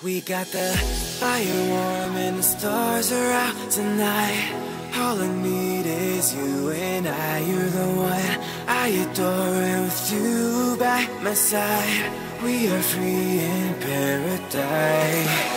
We got the fire warm and the stars are out tonight. All I need is you and I. You're the one I adore, and with you by my side, we are free in paradise.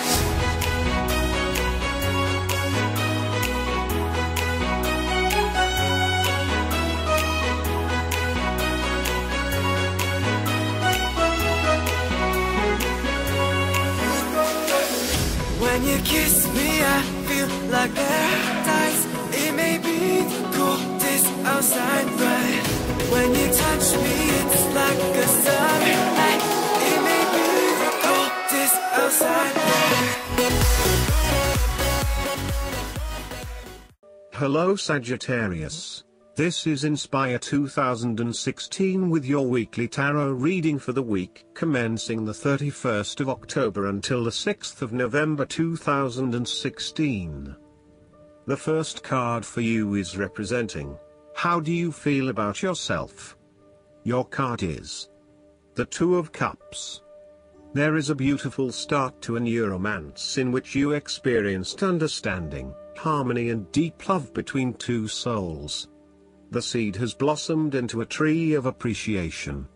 When you kiss me, I feel like paradise. It may be the coldest outside, but when you touch me, it's like a summer night. It may be the coldest outside. Hello Sagittarius. This is Inspire 2016 with your weekly tarot reading for the week commencing the 31st of October until the 6th of November 2016. The first card for you is representing, how do you feel about yourself? Your card is the Two of Cups. There is a beautiful start to a new romance in which you experienced understanding, harmony and deep love between two souls. The seed has blossomed into a tree of appreciation.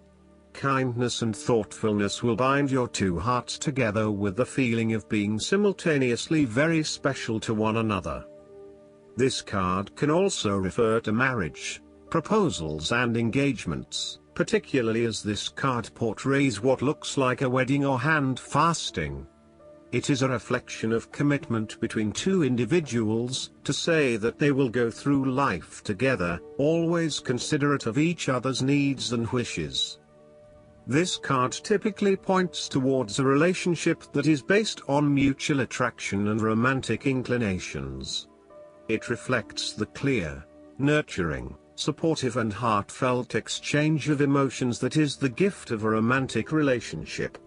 Kindness and thoughtfulness will bind your two hearts together with the feeling of being simultaneously very special to one another. This card can also refer to marriage, proposals and engagements, particularly as this card portrays what looks like a wedding or hand fasting. It is a reflection of commitment between two individuals, to say that they will go through life together, always considerate of each other's needs and wishes. This card typically points towards a relationship that is based on mutual attraction and romantic inclinations. It reflects the clear, nurturing, supportive and heartfelt exchange of emotions that is the gift of a romantic relationship.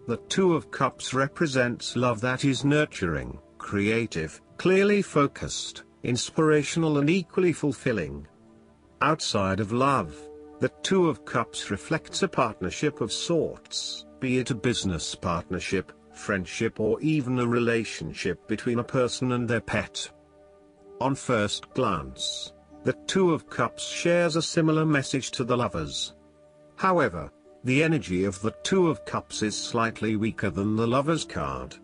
The Two of Cups represents love that is nurturing, creative, clearly focused, inspirational and equally fulfilling. Outside of love, the Two of Cups reflects a partnership of sorts, be it a business partnership, friendship or even a relationship between a person and their pet. On first glance, the Two of Cups shares a similar message to the Lovers. However, the energy of the Two of Cups is slightly weaker than the Lovers card.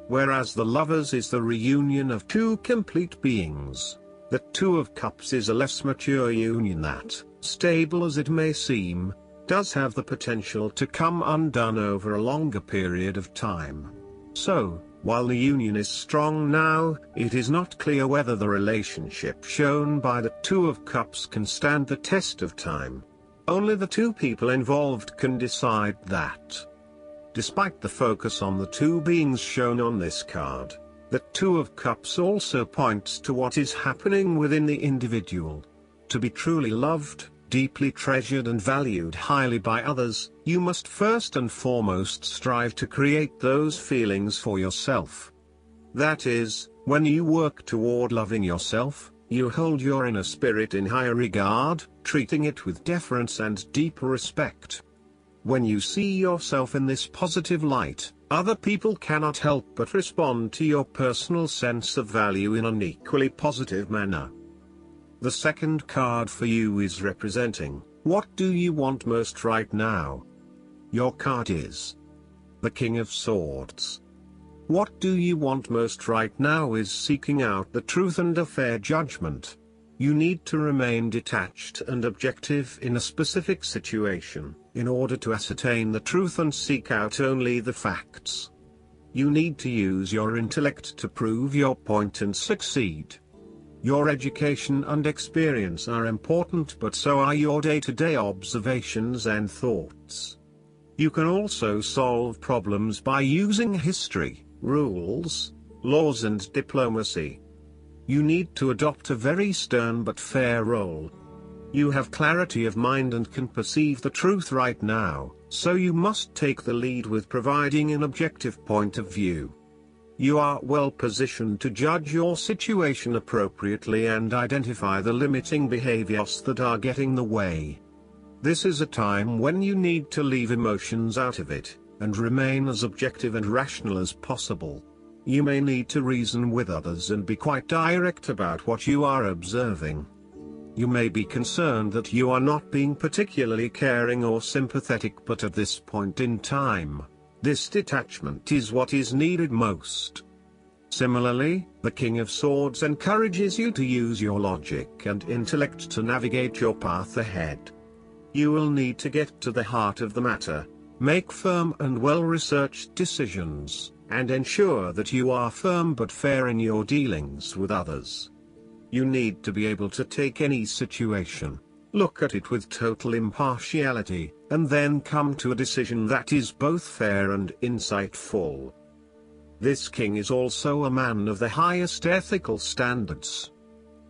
Whereas the Lovers is the reunion of two complete beings, the Two of Cups is a less mature union that, stable as it may seem, does have the potential to come undone over a longer period of time. So, while the union is strong now, it is not clear whether the relationship shown by the Two of Cups can stand the test of time. Only the two people involved can decide that. Despite the focus on the two beings shown on this card, the Two of Cups also points to what is happening within the individual. To be truly loved, deeply treasured and valued highly by others, you must first and foremost strive to create those feelings for yourself. That is, when you work toward loving yourself, you hold your inner spirit in higher regard, treating it with deference and deep respect. When you see yourself in this positive light, other people cannot help but respond to your personal sense of value in an equally positive manner. The second card for you is representing, what do you want most right now? Your card is the King of Swords. What do you want most right now is seeking out the truth and a fair judgment. You need to remain detached and objective in a specific situation, in order to ascertain the truth and seek out only the facts. You need to use your intellect to prove your point and succeed. Your education and experience are important, but so are your day-to-day observations and thoughts. You can also solve problems by using history, rules, laws and diplomacy. You need to adopt a very stern but fair role. You have clarity of mind and can perceive the truth right now, so you must take the lead with providing an objective point of view. You are well positioned to judge your situation appropriately and identify the limiting behaviors that are getting in the way. This is a time when you need to leave emotions out of it, and remain as objective and rational as possible. You may need to reason with others and be quite direct about what you are observing. You may be concerned that you are not being particularly caring or sympathetic, but at this point in time, this detachment is what is needed most. Similarly, the King of Swords encourages you to use your logic and intellect to navigate your path ahead. You will need to get to the heart of the matter, make firm and well-researched decisions, and ensure that you are firm but fair in your dealings with others. You need to be able to take any situation, look at it with total impartiality, and then come to a decision that is both fair and insightful. This king is also a man of the highest ethical standards.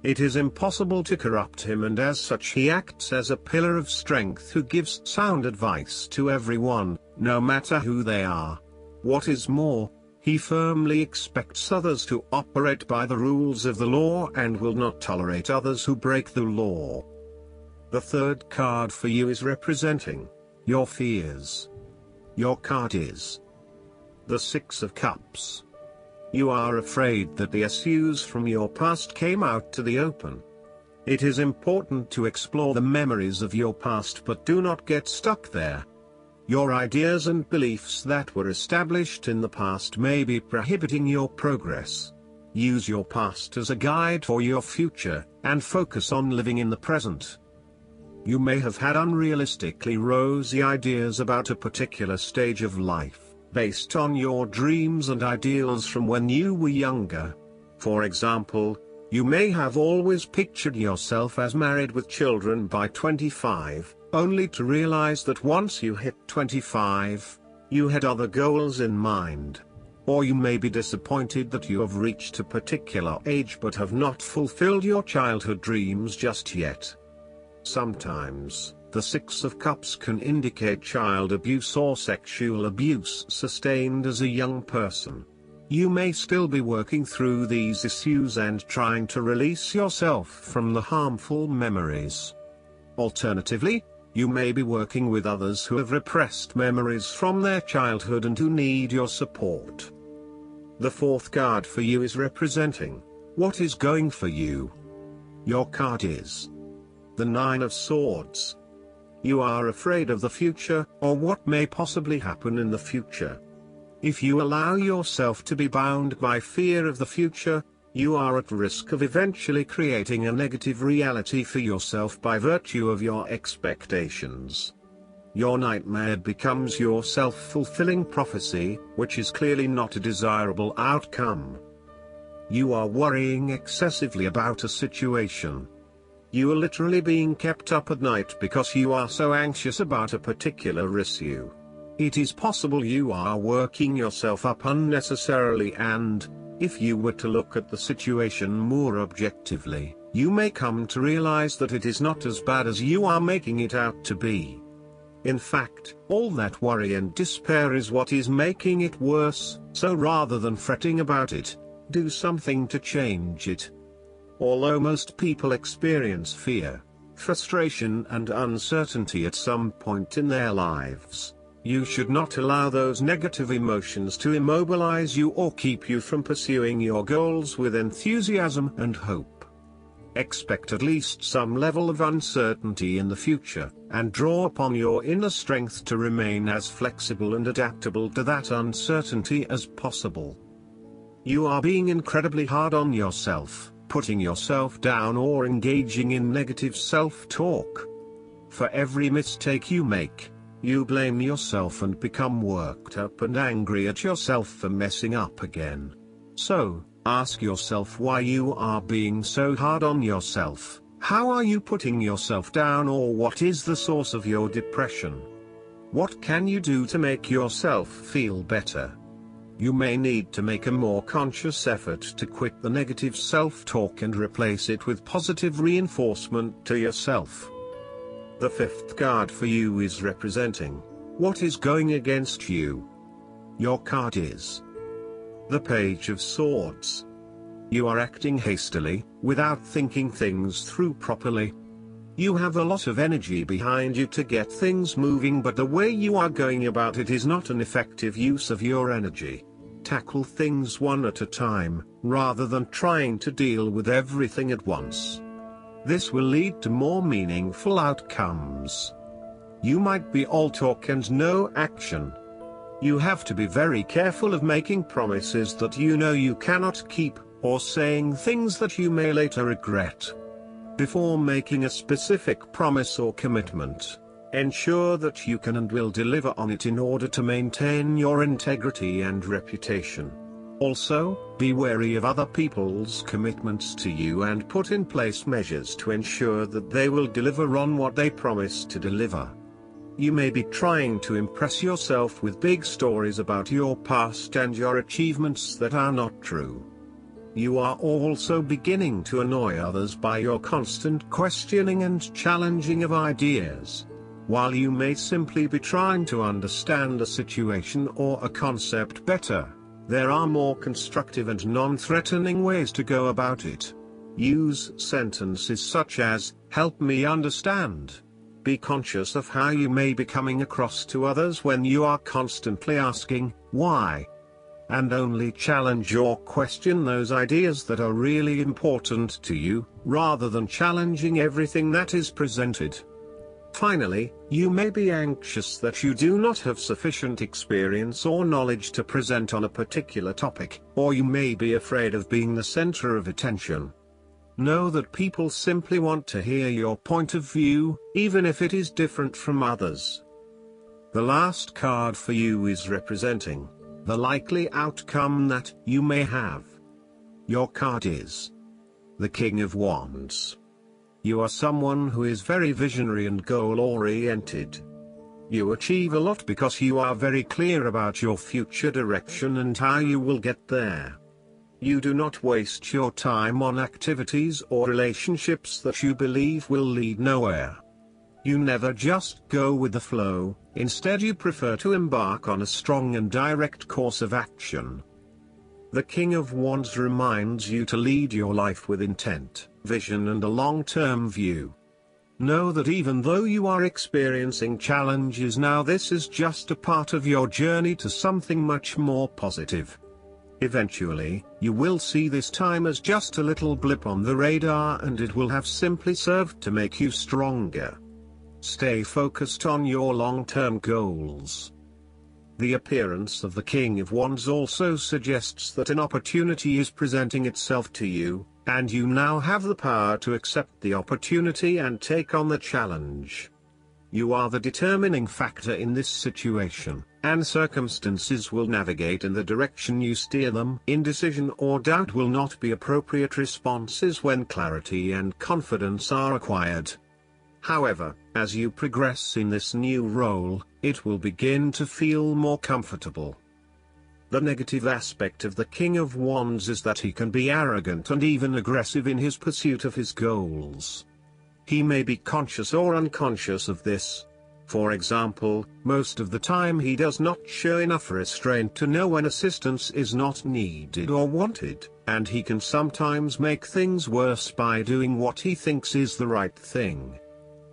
It is impossible to corrupt him, and as such he acts as a pillar of strength who gives sound advice to everyone, no matter who they are. What is more, he firmly expects others to operate by the rules of the law and will not tolerate others who break the law. The third card for you is representing your fears. Your card is the Six of Cups. You are afraid that the issues from your past came out to the open. It is important to explore the memories of your past, but do not get stuck there. Your ideas and beliefs that were established in the past may be prohibiting your progress. Use your past as a guide for your future, and focus on living in the present. You may have had unrealistically rosy ideas about a particular stage of life, based on your dreams and ideals from when you were younger. For example, you may have always pictured yourself as married with children by 25, only to realize that once you hit 25, you had other goals in mind. Or you may be disappointed that you have reached a particular age but have not fulfilled your childhood dreams just yet. Sometimes, the Six of Cups can indicate child abuse or sexual abuse sustained as a young person. You may still be working through these issues and trying to release yourself from the harmful memories. Alternatively, you may be working with others who have repressed memories from their childhood and who need your support. The fourth card for you is representing what is going for you. Your card is the Nine of Swords. You are afraid of the future, or what may possibly happen in the future. If you allow yourself to be bound by fear of the future, you are at risk of eventually creating a negative reality for yourself by virtue of your expectations. Your nightmare becomes your self-fulfilling prophecy, which is clearly not a desirable outcome. You are worrying excessively about a situation. You are literally being kept up at night because you are so anxious about a particular issue. It is possible you are working yourself up unnecessarily, and, if you were to look at the situation more objectively, you may come to realize that it is not as bad as you are making it out to be. In fact, all that worry and despair is what is making it worse, so rather than fretting about it, do something to change it. Although most people experience fear, frustration and uncertainty at some point in their lives, you should not allow those negative emotions to immobilize you or keep you from pursuing your goals with enthusiasm and hope. Expect at least some level of uncertainty in the future, and draw upon your inner strength to remain as flexible and adaptable to that uncertainty as possible. You are being incredibly hard on yourself, putting yourself down or engaging in negative self-talk. For every mistake you make, you blame yourself and become worked up and angry at yourself for messing up again. So, ask yourself why you are being so hard on yourself. How are you putting yourself down, or what is the source of your depression? What can you do to make yourself feel better? You may need to make a more conscious effort to quit the negative self-talk and replace it with positive reinforcement to yourself. The fifth card for you is representing what is going against you. Your card is the Page of Swords. You are acting hastily, without thinking things through properly. You have a lot of energy behind you to get things moving, but the way you are going about it is not an effective use of your energy. Tackle things one at a time, rather than trying to deal with everything at once. This will lead to more meaningful outcomes. You might be all talk and no action. You have to be very careful of making promises that you know you cannot keep, or saying things that you may later regret. Before making a specific promise or commitment, ensure that you can and will deliver on it in order to maintain your integrity and reputation. Also, be wary of other people's commitments to you and put in place measures to ensure that they will deliver on what they promise to deliver. You may be trying to impress yourself with big stories about your past and your achievements that are not true. You are also beginning to annoy others by your constant questioning and challenging of ideas. While you may simply be trying to understand a situation or a concept better, there are more constructive and non-threatening ways to go about it. Use sentences such as, "Help me understand." Be conscious of how you may be coming across to others when you are constantly asking, "Why?" And only challenge or question those ideas that are really important to you, rather than challenging everything that is presented. Finally, you may be anxious that you do not have sufficient experience or knowledge to present on a particular topic, or you may be afraid of being the center of attention. Know that people simply want to hear your point of view, even if it is different from others. The last card for you is representing the likely outcome that you may have. Your card is the King of Wands. You are someone who is very visionary and goal-oriented. You achieve a lot because you are very clear about your future direction and how you will get there. You do not waste your time on activities or relationships that you believe will lead nowhere. You never just go with the flow, instead you prefer to embark on a strong and direct course of action. The King of Wands reminds you to lead your life with intent, vision and a long-term view. Know that even though you are experiencing challenges now, this is just a part of your journey to something much more positive. Eventually, you will see this time as just a little blip on the radar, and it will have simply served to make you stronger. Stay focused on your long-term goals. The appearance of the King of Wands also suggests that an opportunity is presenting itself to you, and you now have the power to accept the opportunity and take on the challenge. You are the determining factor in this situation, and circumstances will navigate in the direction you steer them. Indecision or doubt will not be appropriate responses when clarity and confidence are acquired. However, as you progress in this new role, it will begin to feel more comfortable. The negative aspect of the King of Wands is that he can be arrogant and even aggressive in his pursuit of his goals. He may be conscious or unconscious of this. For example, most of the time he does not show enough restraint to know when assistance is not needed or wanted, and he can sometimes make things worse by doing what he thinks is the right thing.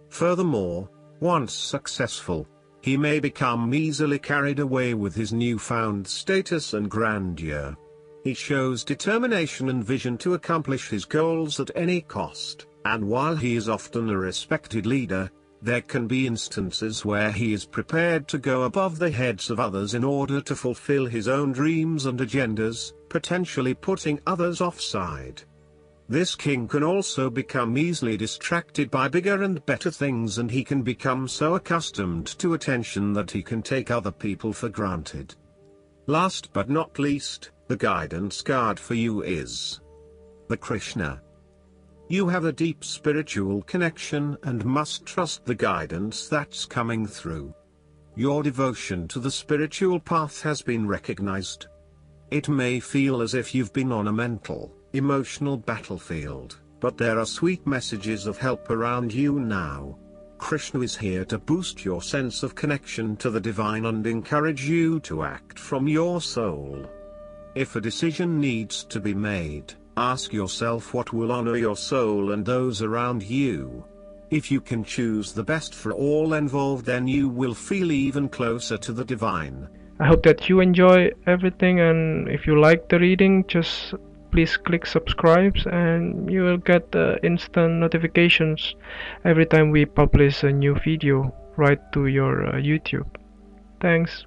Furthermore, once successful, he may become easily carried away with his newfound status and grandeur. He shows determination and vision to accomplish his goals at any cost, and while he is often a respected leader, there can be instances where he is prepared to go above the heads of others in order to fulfill his own dreams and agendas, potentially putting others offside. This king can also become easily distracted by bigger and better things, and he can become so accustomed to attention that he can take other people for granted. Last but not least, the guidance card for you is the Krishna. You have a deep spiritual connection and must trust the guidance that's coming through. Your devotion to the spiritual path has been recognized. It may feel as if you've been on a mental, emotional battlefield, but there are sweet messages of help around you now. Krishna is here to boost your sense of connection to the divine and encourage you to act from your soul. If a decision needs to be made, ask yourself what will honor your soul and those around you. If you can choose the best for all involved, then you will feel even closer to the divine. I hope that you enjoy everything, and if you like the reading, just please click subscribe and you will get instant notifications every time we publish a new video right to your YouTube. Thanks.